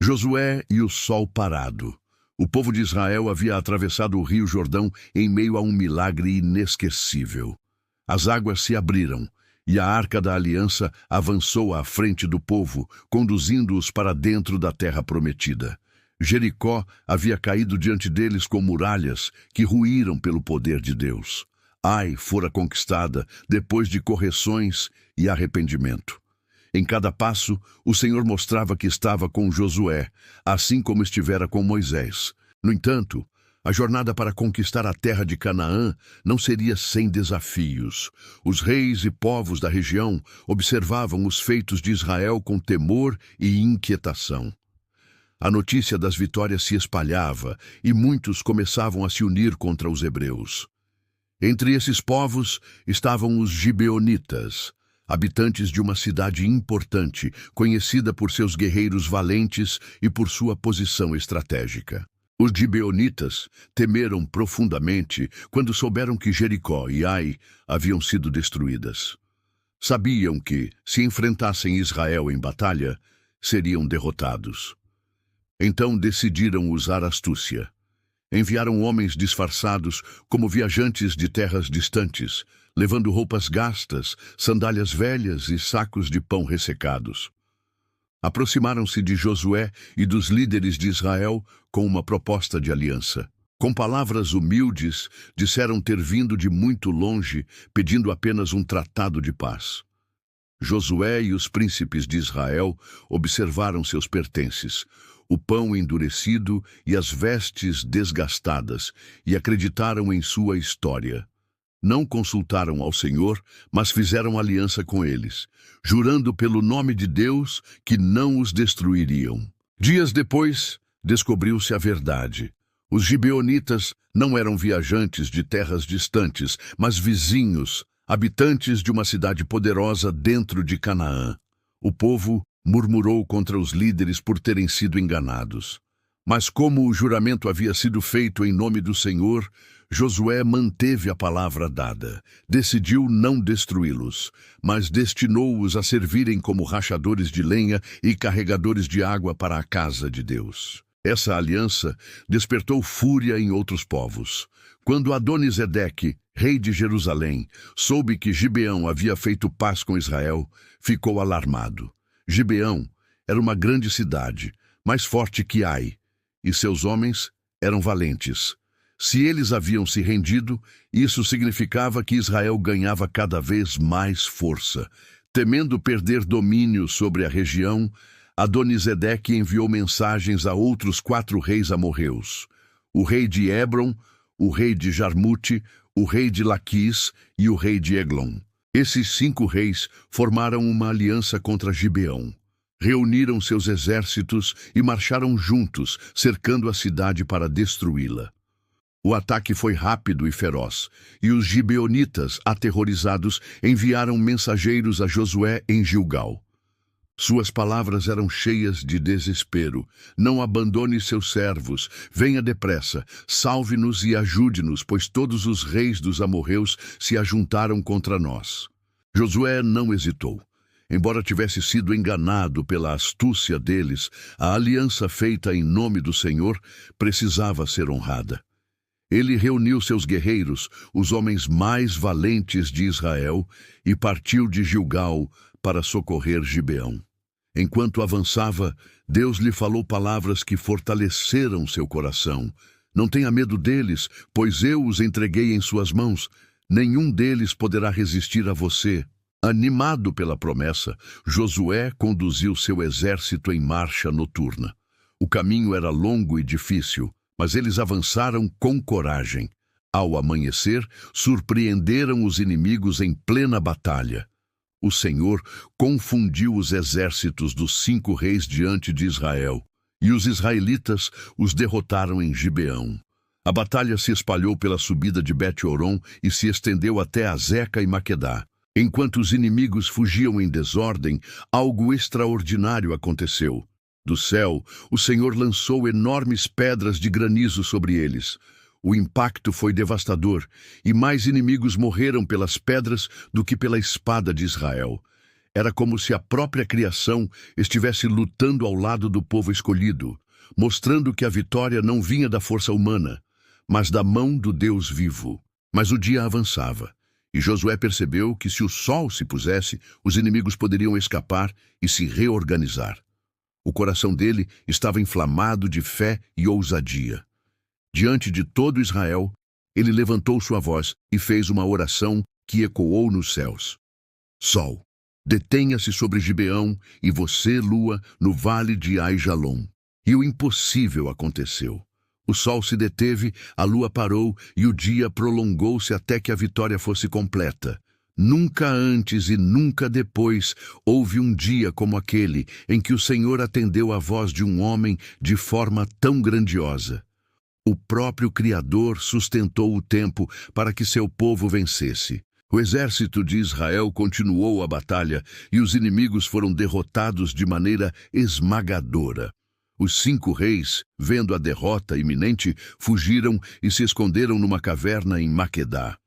Josué e o sol parado. O povo de Israel havia atravessado o rio Jordão em meio a um milagre inesquecível. As águas se abriram, e a Arca da Aliança avançou à frente do povo, conduzindo-os para dentro da terra prometida. Jericó havia caído diante deles com muralhas que ruíram pelo poder de Deus. Ai fora conquistada depois de correções e arrependimento. Em cada passo, o Senhor mostrava que estava com Josué, assim como estivera com Moisés. No entanto, a jornada para conquistar a terra de Canaã não seria sem desafios. Os reis e povos da região observavam os feitos de Israel com temor e inquietação. A notícia das vitórias se espalhava e muitos começavam a se unir contra os hebreus. Entre esses povos estavam os gibeonitas, habitantes de uma cidade importante, conhecida por seus guerreiros valentes e por sua posição estratégica. Os gibeonitas temeram profundamente quando souberam que Jericó e Ai haviam sido destruídas. Sabiam que, se enfrentassem Israel em batalha, seriam derrotados. Então decidiram usar astúcia. Enviaram homens disfarçados como viajantes de terras distantes, levando roupas gastas, sandálias velhas e sacos de pão ressecados. Aproximaram-se de Josué e dos líderes de Israel com uma proposta de aliança. Com palavras humildes, disseram ter vindo de muito longe, pedindo apenas um tratado de paz. Josué e os príncipes de Israel observaram seus pertences, o pão endurecido e as vestes desgastadas, e acreditaram em sua história. Não consultaram ao Senhor, mas fizeram aliança com eles, jurando pelo nome de Deus que não os destruiriam. Dias depois, descobriu-se a verdade. Os gibeonitas não eram viajantes de terras distantes, mas vizinhos, habitantes de uma cidade poderosa dentro de Canaã. O povo murmurou contra os líderes por terem sido enganados. Mas como o juramento havia sido feito em nome do Senhor, Josué manteve a palavra dada. Decidiu não destruí-los, mas destinou-os a servirem como rachadores de lenha e carregadores de água para a casa de Deus. Essa aliança despertou fúria em outros povos. Quando Adoni-Zedeque, rei de Jerusalém, soube que Gibeão havia feito paz com Israel, ficou alarmado. Gibeão era uma grande cidade, mais forte que Ai, e seus homens eram valentes. Se eles haviam se rendido, isso significava que Israel ganhava cada vez mais força. Temendo perder domínio sobre a região, Adoni-Zedeque enviou mensagens a outros 4 reis amorreus: o rei de Hebron, o rei de Jarmute, o rei de Laquis e o rei de Eglon. Esses 5 reis formaram uma aliança contra Gibeão. Reuniram seus exércitos e marcharam juntos, cercando a cidade para destruí-la. O ataque foi rápido e feroz, e os gibeonitas, aterrorizados, enviaram mensageiros a Josué em Gilgal. Suas palavras eram cheias de desespero. Não abandone seus servos, venha depressa, salve-nos e ajude-nos, pois todos os reis dos amorreus se ajuntaram contra nós. Josué não hesitou. Embora tivesse sido enganado pela astúcia deles, a aliança feita em nome do Senhor precisava ser honrada. Ele reuniu seus guerreiros, os homens mais valentes de Israel, e partiu de Gilgal para socorrer Gibeão. Enquanto avançava, Deus lhe falou palavras que fortaleceram seu coração. Não tenha medo deles, pois eu os entreguei em suas mãos. Nenhum deles poderá resistir a você. Animado pela promessa, Josué conduziu seu exército em marcha noturna. O caminho era longo e difícil, mas eles avançaram com coragem. Ao amanhecer, surpreenderam os inimigos em plena batalha. O Senhor confundiu os exércitos dos 5 reis diante de Israel, e os israelitas os derrotaram em Gibeão. A batalha se espalhou pela subida de Bet-Horon e se estendeu até Azeca e Maquedá. Enquanto os inimigos fugiam em desordem, algo extraordinário aconteceu. Do céu, o Senhor lançou enormes pedras de granizo sobre eles. O impacto foi devastador, e mais inimigos morreram pelas pedras do que pela espada de Israel. Era como se a própria criação estivesse lutando ao lado do povo escolhido, mostrando que a vitória não vinha da força humana, mas da mão do Deus vivo. Mas o dia avançava, e Josué percebeu que se o sol se pusesse, os inimigos poderiam escapar e se reorganizar. O coração dele estava inflamado de fé e ousadia. Diante de todo Israel, ele levantou sua voz e fez uma oração que ecoou nos céus. Sol, detenha-se sobre Gibeão, e você, lua, no vale de Aijalon. E o impossível aconteceu. O sol se deteve, a lua parou, e o dia prolongou-se até que a vitória fosse completa. Nunca antes e nunca depois houve um dia como aquele em que o Senhor atendeu à voz de um homem de forma tão grandiosa. O próprio Criador sustentou o tempo para que seu povo vencesse. O exército de Israel continuou a batalha e os inimigos foram derrotados de maneira esmagadora. Os 5 reis, vendo a derrota iminente, fugiram e se esconderam numa caverna em Maquedá.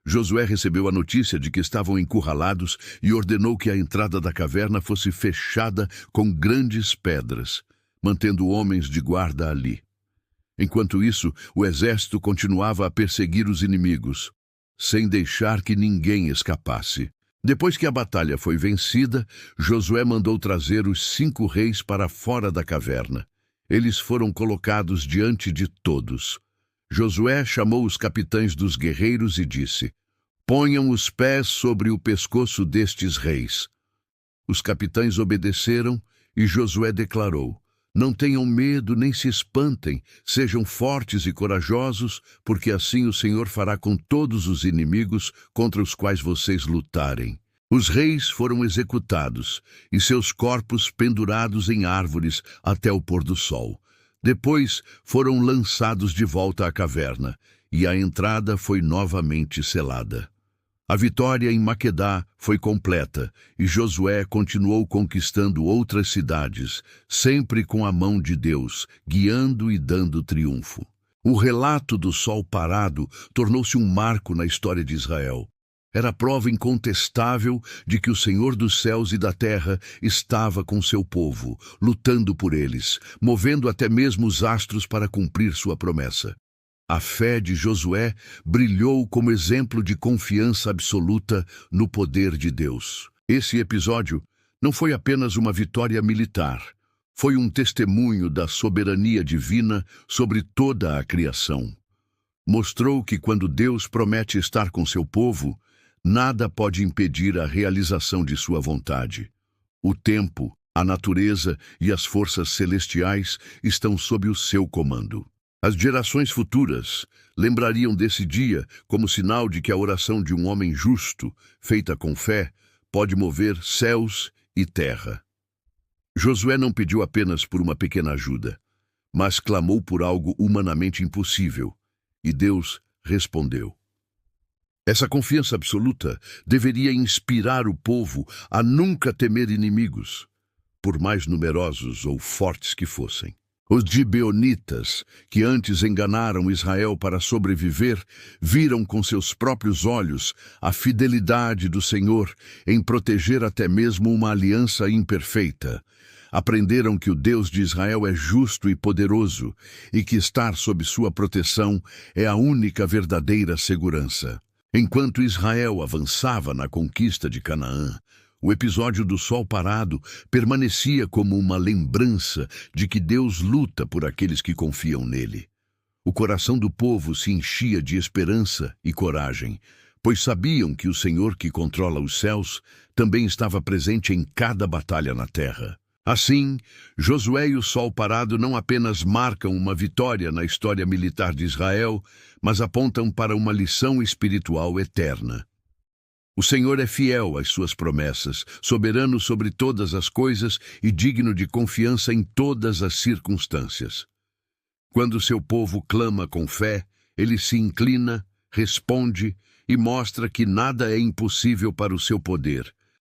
Josué recebeu a notícia de que estavam encurralados e ordenou que a entrada da caverna fosse fechada com grandes pedras, mantendo homens de guarda ali. Enquanto isso, o exército continuava a perseguir os inimigos, sem deixar que ninguém escapasse. Depois que a batalha foi vencida, Josué mandou trazer os 5 reis para fora da caverna. Eles foram colocados diante de todos. Josué chamou os capitães dos guerreiros e disse: "Ponham os pés sobre o pescoço destes reis." Os capitães obedeceram e Josué declarou: "Não tenham medo nem se espantem, sejam fortes e corajosos, porque assim o Senhor fará com todos os inimigos contra os quais vocês lutarem." Os reis foram executados e seus corpos pendurados em árvores até o pôr do sol. Depois foram lançados de volta à caverna e a entrada foi novamente selada. A vitória em Maquedá foi completa e Josué continuou conquistando outras cidades, sempre com a mão de Deus, guiando e dando triunfo. O relato do sol parado tornou-se um marco na história de Israel. Era prova incontestável de que o Senhor dos céus e da terra estava com seu povo, lutando por eles, movendo até mesmo os astros para cumprir sua promessa. A fé de Josué brilhou como exemplo de confiança absoluta no poder de Deus. Esse episódio não foi apenas uma vitória militar, foi um testemunho da soberania divina sobre toda a criação. Mostrou que quando Deus promete estar com seu povo, nada pode impedir a realização de sua vontade. O tempo, a natureza e as forças celestiais estão sob o seu comando. As gerações futuras lembrariam desse dia como sinal de que a oração de um homem justo, feita com fé, pode mover céus e terra. Josué não pediu apenas por uma pequena ajuda, mas clamou por algo humanamente impossível, e Deus respondeu. Essa confiança absoluta deveria inspirar o povo a nunca temer inimigos, por mais numerosos ou fortes que fossem. Os gibeonitas, que antes enganaram Israel para sobreviver, viram com seus próprios olhos a fidelidade do Senhor em proteger até mesmo uma aliança imperfeita. Aprenderam que o Deus de Israel é justo e poderoso e que estar sob sua proteção é a única verdadeira segurança. Enquanto Israel avançava na conquista de Canaã, o episódio do sol parado permanecia como uma lembrança de que Deus luta por aqueles que confiam nele. O coração do povo se enchia de esperança e coragem, pois sabiam que o Senhor que controla os céus também estava presente em cada batalha na terra. Assim, Josué e o sol parado não apenas marcam uma vitória na história militar de Israel, mas apontam para uma lição espiritual eterna. O Senhor é fiel às suas promessas, soberano sobre todas as coisas e digno de confiança em todas as circunstâncias. Quando seu povo clama com fé, ele se inclina, responde e mostra que nada é impossível para o seu poder.